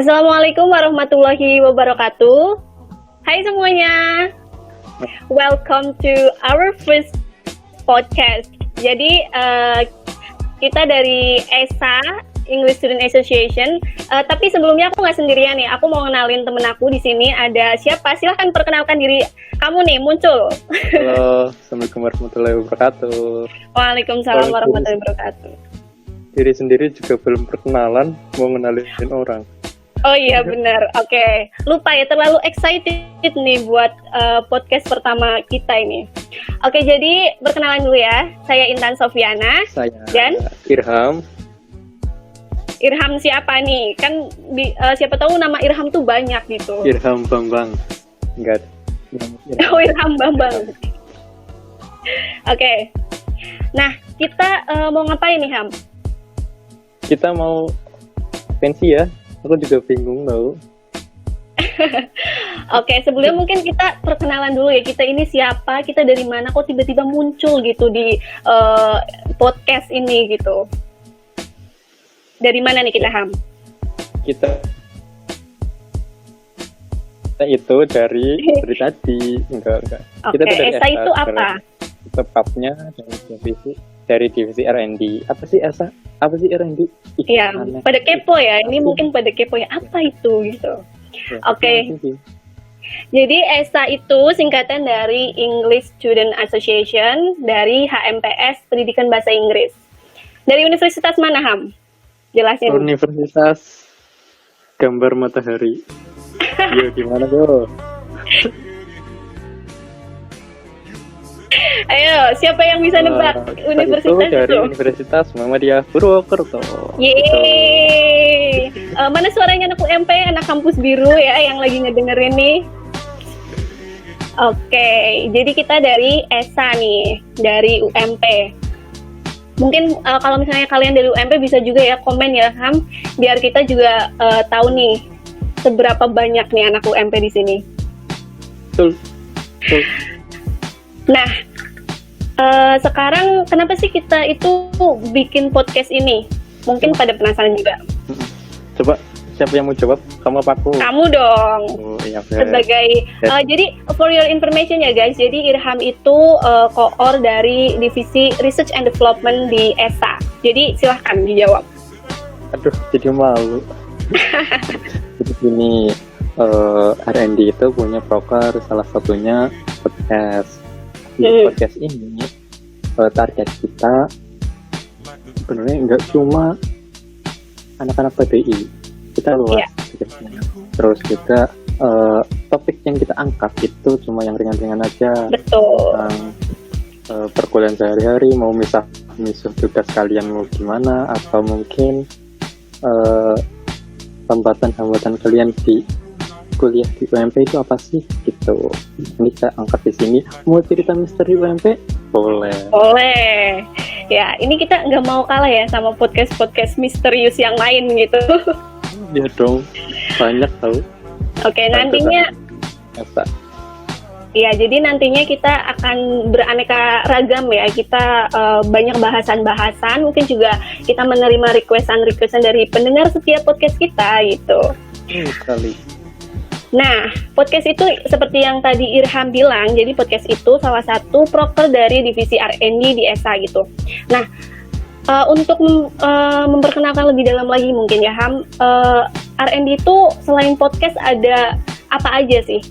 Assalamualaikum warahmatullahi wabarakatuh. Hai semuanya, welcome to our first podcast. Jadi kita dari ESA, English Student Association. Tapi sebelumnya aku nggak sendirian nih. Aku mau kenalin temen aku di sini. Ada siapa? Silahkan perkenalkan diri kamu nih, muncul. Halo, Assalamualaikum warahmatullahi wabarakatuh. Waalaikumsalam warahmatullahi wabarakatuh. Diri sendiri juga belum perkenalan, mau ngenalin orang. Oh iya benar, oke. Lupa ya, terlalu excited nih buat podcast pertama kita ini. Oke, jadi perkenalan dulu ya. Saya Intan Sofiana. Saya Dan Irham. Irham siapa nih? Kan siapa tahu nama Irham tuh banyak gitu. Irham Bambang. Enggak. Oh, Irham Bambang. Oke. Nah, kita mau ngapain nih, Ham? Kita mau pensi ya. Aku juga bingung tau. Oke, sebelumnya mungkin kita perkenalan dulu ya. Kita ini siapa? Kita dari mana? Kok tiba-tiba muncul gitu di podcast ini gitu? Dari mana nih kita, Ham? Kita itu dari tadi. Enggak. Oke, Kita tuh dari ESA itu apa? Tepatnya dari divisi R&D. Apa sih ESA? Apa sih R&D? Iya, pada kepo ya. Ini mungkin pada kepo ya. Apa itu gitu? Ya, Oke. Jadi ESA itu singkatan dari English Student Association dari HMPS Pendidikan Bahasa Inggris. Dari universitas mana, Ham? Jelasin. Universitas Gambar Matahari. Yo, gimana tuh? Ayo, siapa yang bisa nebak universitas dari itu? Universitas Muhammadiyah Purwokerto. Yeay. Mana suaranya anak UMP, anak kampus biru ya yang lagi ngedengerin nih? Oke, jadi kita dari ESA nih, dari UMP. Mungkin kalau misalnya kalian dari UMP bisa juga ya komen ya, Ham, biar kita juga tahu nih seberapa banyak nih anak UMP di sini. Betul. Nah, sekarang kenapa sih kita itu bikin podcast ini? Mungkin pada penasaran juga. Coba, siapa yang mau jawab? Kamu apa aku? Kamu dong. Oh, iya, Sebagai jadi for your information ya guys, jadi Irham itu koor dari divisi Research and Development di ESA. Jadi silahkan dijawab. Aduh, jadi malu. Jadi gini, R&D itu punya proker, salah satunya podcast. Di podcast ini target kita sebenarnya nggak cuma anak-anak PBI, kita luas. Terus juga topik yang kita angkat itu cuma yang ringan-ringan aja. Betul. Perkuliahan sehari-hari, mau misah tugas kalian mau gimana, atau mungkin hambatan kalian di kuliah di UMP itu apa sih gitu. Ini kita angkat di sini. Mau cerita misteri UMP? Boleh. Ya, ini kita nggak mau kalah ya sama podcast misterius yang lain gitu. Ya dong, banyak tahu. Oke, nantinya. Ya, jadi nantinya kita akan beraneka ragam ya. Kita banyak bahasan-bahasan. Mungkin juga kita menerima requestan dari pendengar setiap podcast kita gitu. Sekali. Nah, podcast itu seperti yang tadi Irham bilang, jadi podcast itu salah satu proker dari divisi R&D di ESA gitu. Nah, untuk memperkenalkan lebih dalam lagi mungkin ya Ham, R&D itu selain podcast ada apa aja sih?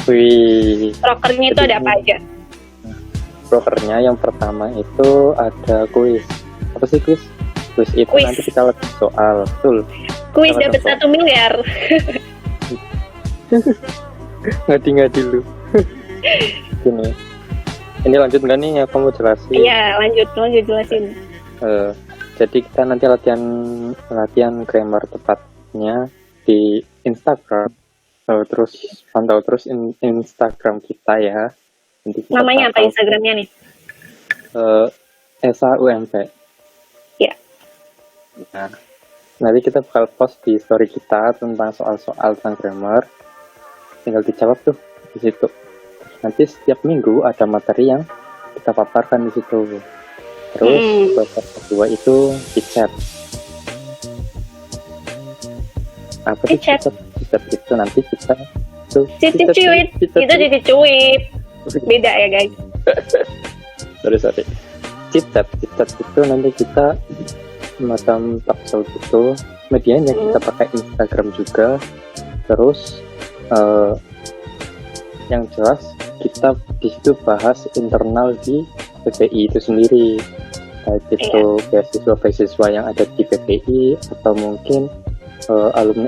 Wih. Prokernya itu ada apa aja? Prokernya yang pertama itu ada kuis. Apa sih kuis? Kuis itu nanti kita lihat soal, betul. Kuis dapat 1 miliar. Ngadi lu. Gini. Ini lanjut nggak nih yang kamu jelasin? Iya, lanjut jelasin. Jadi kita nanti latihan grammar tepatnya di Instagram. Terus pantau terus Instagram kita ya. Nanti kita namanya apa Instagramnya nih? ESA UMP. Ya. Nah, nanti kita bakal post di story kita tentang soal-soal tentang grammar. Tinggal dijawab tuh di situ. Nanti setiap minggu ada materi yang kita paparkan di situ. Terus babak kedua itu di chat. Apa sih Chit-chat. Chit-chat itu nanti kita tuh Cici-cuit. Itu cici-cuit. Beda ya guys. sorry. Chit-chat itu nanti kita semacam talkshow gitu. Medianya kita pakai Instagram juga. Terus yang jelas kita di situ bahas internal di PPI itu sendiri, baik itu beasiswa yang ada di PPI atau mungkin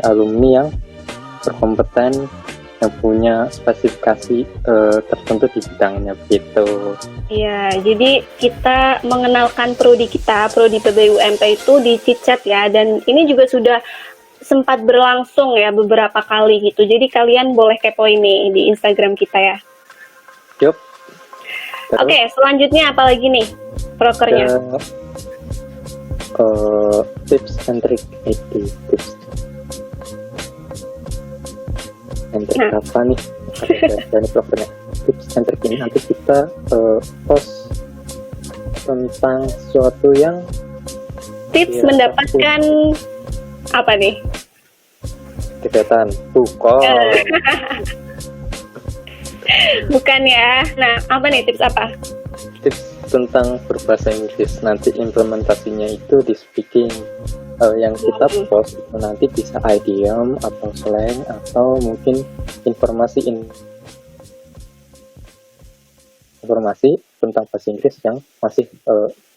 alumni yang berkompeten yang punya spesifikasi tertentu di bidangnya gitu. Iya, jadi kita mengenalkan prodi kita, prodi PBI UMP itu di Chit-chat ya, dan ini juga sudah sempat berlangsung ya beberapa kali gitu. Jadi kalian boleh kepoin nih di Instagram kita ya. Yup. Oke, selanjutnya apa lagi nih prokernya? Tips and trick itu tips and trick apa nih? Ada prokernya. Tips and trick ini nanti kita post tentang sesuatu yang Tips mendapatkan apa nih? kegiatan bukan. Bukan ya. Nah, apa nih tips apa? Tips tentang berbahasa Inggris, nanti implementasinya itu di speaking. Yang kita post itu nanti bisa idiom atau slang atau mungkin informasi tentang bahasa Inggris yang masih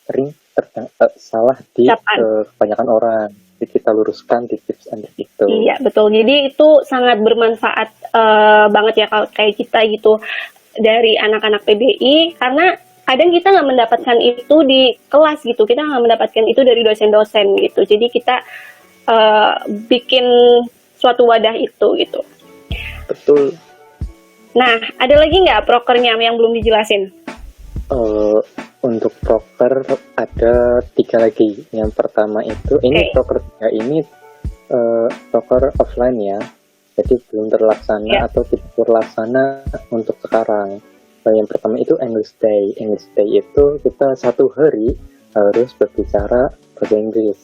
sering salah di kebanyakan orang. Jadi kita luruskan di tips and trick itu. Iya betul. Jadi itu sangat bermanfaat banget ya kalau kayak kita gitu dari anak-anak PBI, karena kadang kita nggak mendapatkan itu di kelas gitu, kita nggak mendapatkan itu dari dosen-dosen gitu. Jadi kita bikin suatu wadah itu gitu. Betul. Nah, ada lagi nggak prokernya yang belum dijelasin? Untuk proker ada 3 lagi. Yang pertama itu ini proker 3 ini proker offline ya. Jadi belum terlaksana atau tidak terlaksana untuk sekarang. Yang pertama itu English Day. English Day itu kita 1 hari harus berbicara bahasa Inggris.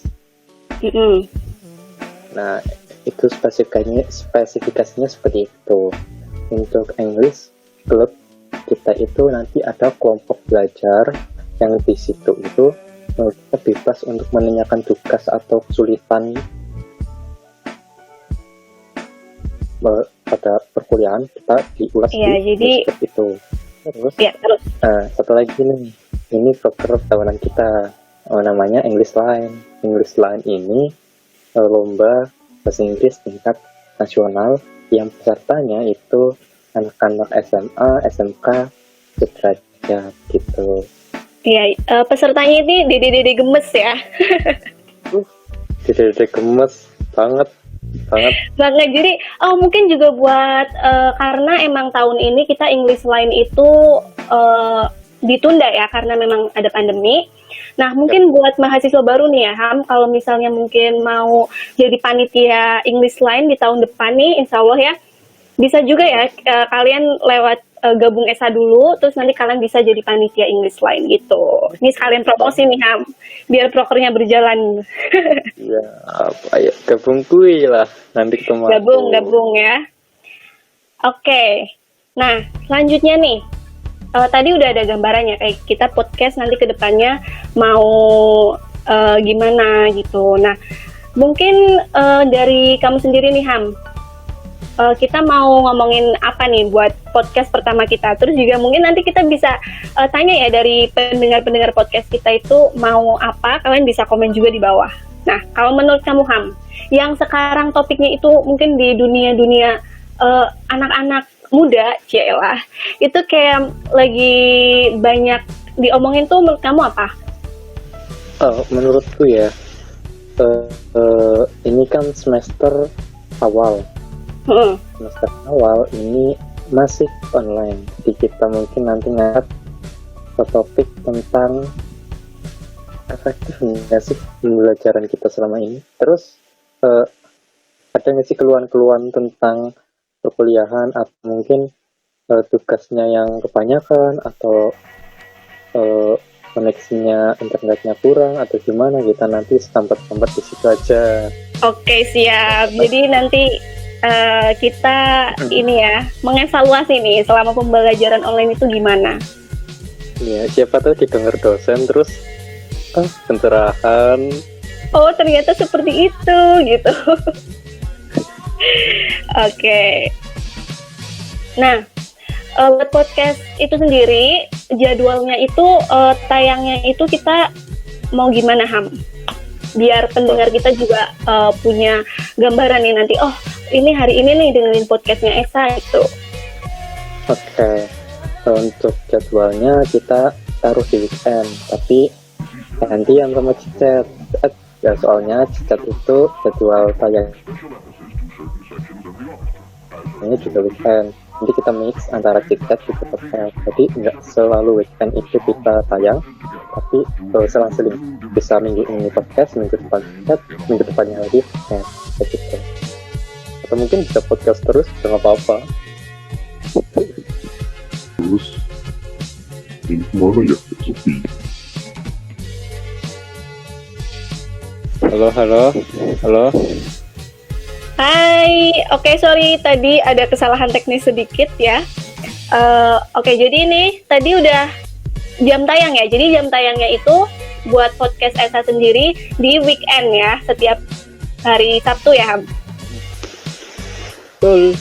Nah, itu spesifikasinya seperti itu. Untuk English Club kita itu nanti ada kelompok belajar yang di situ itu kita bebas untuk menanyakan tugas atau kesulitan pada perkuliahan, kita diulas di itu. Terus satu lagi nih, ini proker tahunan kita namanya English Line. English Line ini lomba bahasa Inggris tingkat nasional yang pesertanya itu anak-anak SMA, SMK, sederajat gitu. Iya, pesertanya ini dede-dede gemes ya. Dede-dede gemes banget. Jadi mungkin juga buat karena emang tahun ini kita English Line itu ditunda ya karena memang ada pandemi. Nah, mungkin buat mahasiswa baru nih ya, Ham, kalau misalnya mungkin mau jadi panitia English Line di tahun depan nih, insya Allah ya, bisa juga ya kalian lewat gabung SA dulu, terus nanti kalian bisa jadi panitia English Line gitu. Ini sekalian promosi nih, Ham, biar prokernya berjalan. Iya, ayo gabung kui lah, nanti ketemu. Gabung ya. Oke. Nah, selanjutnya nih, tadi udah ada gambarannya kayak kita podcast nanti ke depannya mau gimana gitu. Nah, mungkin dari kamu sendiri nih, Ham, kita mau ngomongin apa nih buat podcast pertama kita. Terus juga mungkin nanti kita bisa tanya ya dari pendengar-pendengar podcast kita itu mau apa, kalian bisa komen juga di bawah. Nah, kalau menurut kamu, Ham, yang sekarang topiknya itu mungkin di dunia anak-anak muda, Cielah, itu kayak lagi banyak diomongin tuh, menurut kamu apa? Menurutku ya, ini kan semester awal. Semester awal ini masih online, jadi kita mungkin nanti ngangkat ke topik tentang efektif nggak sih pembelajaran kita selama ini. Terus ada nggak sih keluhan-keluhan tentang perkuliahan atau mungkin tugasnya yang kebanyakan atau koneksinya internetnya kurang atau gimana, kita nanti sambat-sambat di situ aja. Oke, siap. Jadi nanti kita ini ya mengevaluasi nih selama pembelajaran online itu gimana. Ya, siapa tahu didengar dosen terus pencerahan. Oh, ternyata seperti itu gitu. Oke. Nah, buat podcast itu sendiri jadwalnya itu tayangnya itu kita mau gimana, Ham? Biar pendengar kita juga punya gambaran nih nanti. Oh, ini hari ini nih dengerin podcastnya Esa itu. Oke. Untuk jadwalnya kita taruh di weekend, tapi gantian sama Cicet. Ya soalnya Cicet itu jadwal tayang ini juga weekend. Jadi kita mix antara Cicet di podcast. Jadi nggak selalu weekend itu kita tayang, tapi selang-seling bisa minggu ini podcast, minggu depan Cicet, minggu depannya lagi podcast gitu. Atau mungkin bisa podcast terus, nggak apa-apa. Terus ini kemana ya Sofi? Halo. Hai, oke sorry tadi ada kesalahan teknis sedikit ya. Oke, jadi ini tadi udah jam tayang ya. Jadi jam tayangnya itu buat podcast Esa sendiri di weekend ya, setiap hari Sabtu ya, Ham. Betul.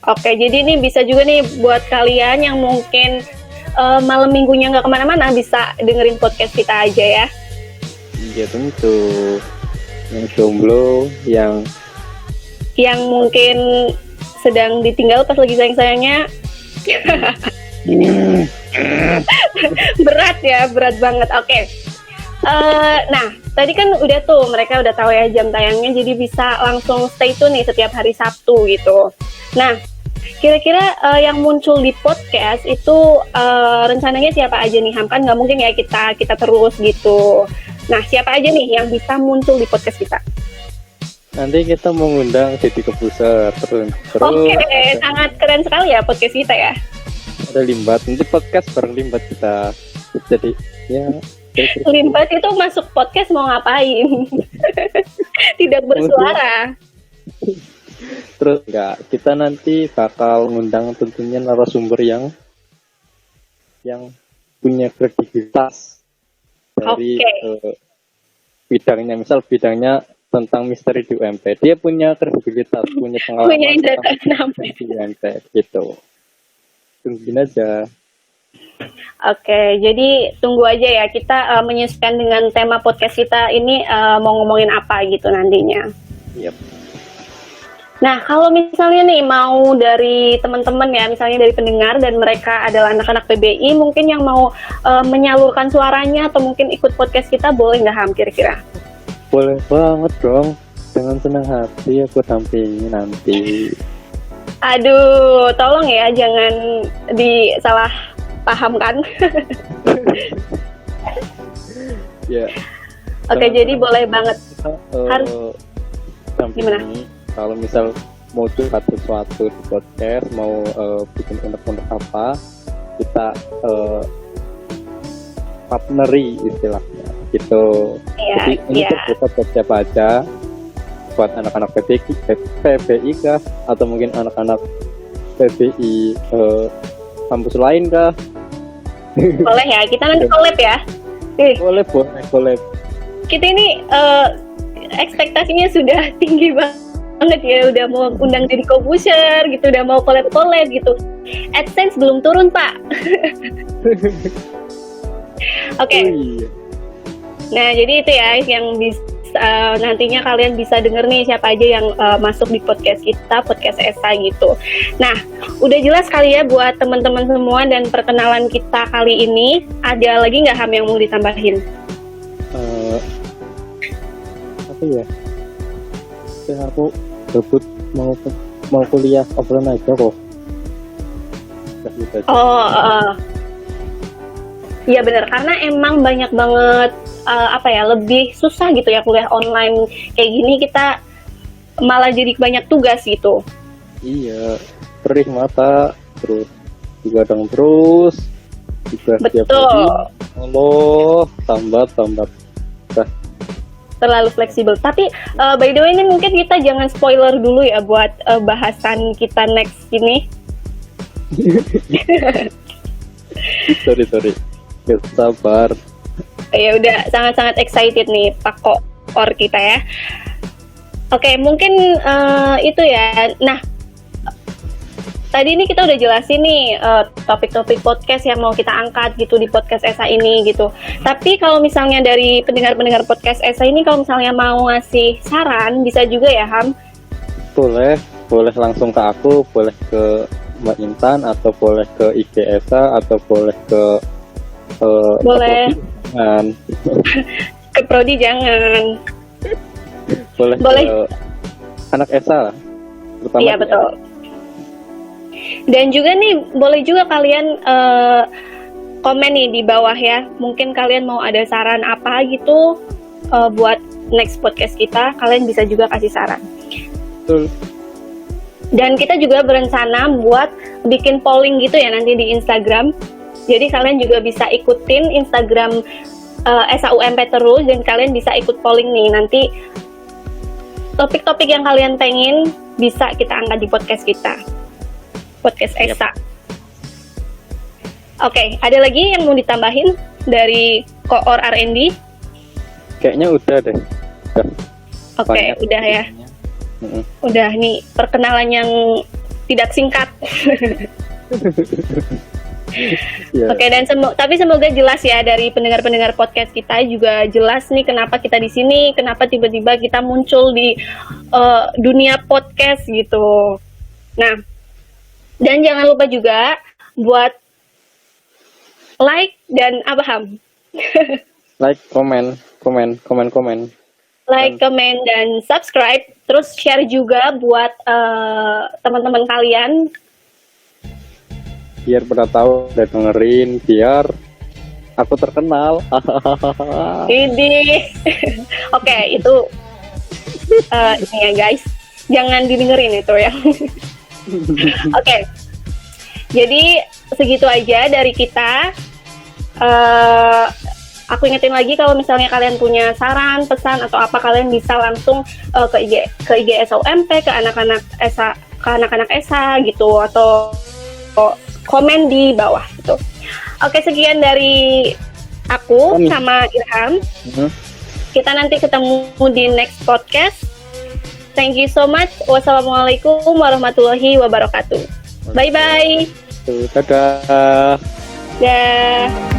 Oke, jadi ini bisa juga nih buat kalian yang mungkin malam minggunya nggak kemana-mana, bisa dengerin podcast kita aja ya. Iya tentu. Yang jomblo, yang mungkin sedang ditinggal pas lagi sayang-sayangnya. berat banget. Oke. Nah, tadi kan udah tuh mereka udah tahu ya jam tayangnya, jadi bisa langsung stay tune nih setiap hari Sabtu gitu. Nah, kira-kira yang muncul di podcast itu rencananya siapa aja nih, Ham? Kan nggak mungkin ya kita terus gitu. Nah, siapa aja nih yang bisa muncul di podcast kita? nanti kita mengundang Deddy Kebuser terus. Oke, sangat keren sekali ya podcast kita ya. Ada Limbat, nanti podcast bareng Limbat kita. Jadi ya. Limbat itu masuk podcast mau ngapain? Tidak bersuara. Terus enggak, kita nanti bakal ngundang tentunya narasumber yang punya kredibilitas dari bidangnya, misal bidangnya tentang misteri di UMP, dia punya kredibilitas, punya pengalaman, punya indra keenam di UMP gitu. Tungguin aja. Oke, jadi tunggu aja ya, kita menyesuaikan dengan tema podcast kita ini mau ngomongin apa gitu nantinya. Yep. Nah, kalau misalnya nih mau dari teman-teman ya, misalnya dari pendengar dan mereka adalah anak-anak PBI, mungkin yang mau menyalurkan suaranya atau mungkin ikut podcast kita, boleh nggak, Ham, kira-kira? Boleh banget dong, dengan senang hati aku dampingi nanti. Aduh, tolong ya, jangan disalah pahamkan. Ya. Oke, jadi boleh banget. Harus gimana? Kalau misal mau curhat sesuatu di podcast, mau bikin unek-unek apa, kita partneri istilahnya gitu. Jadi ini terbuka buat siapa aja, buat anak-anak PBI kah, atau mungkin anak-anak PBI kampus lain kah? Boleh ya, kita nanti collab ya. Boleh. Kita ini ekspektasinya sudah tinggi banget ya, udah mau undang Deddy Kebuser gitu, udah mau collab gitu. AdSense belum turun, Pak. Oke. Nah, jadi itu ya yang bisa nantinya kalian bisa denger nih siapa aja yang masuk di podcast kita, podcast Esa gitu. Nah, udah jelas kali ya buat teman-teman semua dan perkenalan kita kali ini. Ada lagi nggak, Ham, yang mau ditambahin? Apa ya? Aku gabut mau kuliah offline aja kok. Iya benar, karena emang banyak banget lebih susah gitu ya kuliah online kayak gini, kita malah jadi banyak tugas gitu. Iya, perih mata terus digadang terus juga. Betul. Allah, tambat. Terlalu fleksibel. Tapi by the way ini mungkin kita jangan spoiler dulu ya buat bahasan kita next ini. Sorry. Gak sabar. Ya udah sangat-sangat excited nih Pak Koor kita ya. Oke, mungkin itu ya. Nah, tadi ini kita udah jelasin nih topik-topik podcast yang mau kita angkat gitu di podcast Esa ini gitu. Tapi kalau misalnya dari pendengar-pendengar podcast Esa ini kalau misalnya mau ngasih saran bisa juga ya Ham? Boleh langsung ke aku, boleh ke Mbak Intan, atau boleh ke IG Esa, atau boleh ke boleh jangan. ke Prodi jangan. Boleh ke anak Esa lah. Iya betul. Dan juga nih boleh juga kalian komen nih di bawah ya. Mungkin kalian mau ada saran apa gitu buat next podcast kita. Kalian bisa juga kasih saran. Betul. Dan kita juga berencana buat bikin polling gitu ya nanti di Instagram. Jadi kalian juga bisa ikutin Instagram SAUMP terus dan kalian bisa ikut polling nih. Nanti topik-topik yang kalian pengen bisa kita angkat di podcast kita. Podcast Esa. Oke, ada lagi yang mau ditambahin dari Koor R&D? Kayaknya udah deh. Oke, udah ya. Udah nih perkenalan yang tidak singkat. Yeah. Oke, dan tapi semoga jelas ya dari pendengar-pendengar podcast kita juga jelas nih kenapa kita di sini, kenapa tiba-tiba kita muncul di dunia podcast gitu. Nah, dan jangan lupa juga buat like dan apa Ham? Like, komen. Like, comment, dan subscribe. Terus share juga buat teman-teman kalian. Biar pada tahu dan dengerin, biar aku terkenal. Ini. Oke, itu ini ya guys. Jangan didengerin itu ya. Oke. Jadi segitu aja dari kita. Aku ingetin lagi kalau misalnya kalian punya saran, pesan atau apa, kalian bisa langsung ke IG SAUMP, ke anak-anak Esa gitu, atau komen di bawah gitu. Oke, sekian dari aku sama Irham. Kita nanti ketemu di next podcast. Thank you so much. Wassalamualaikum warahmatullahi wabarakatuh. Bye bye. Dadah. Dah.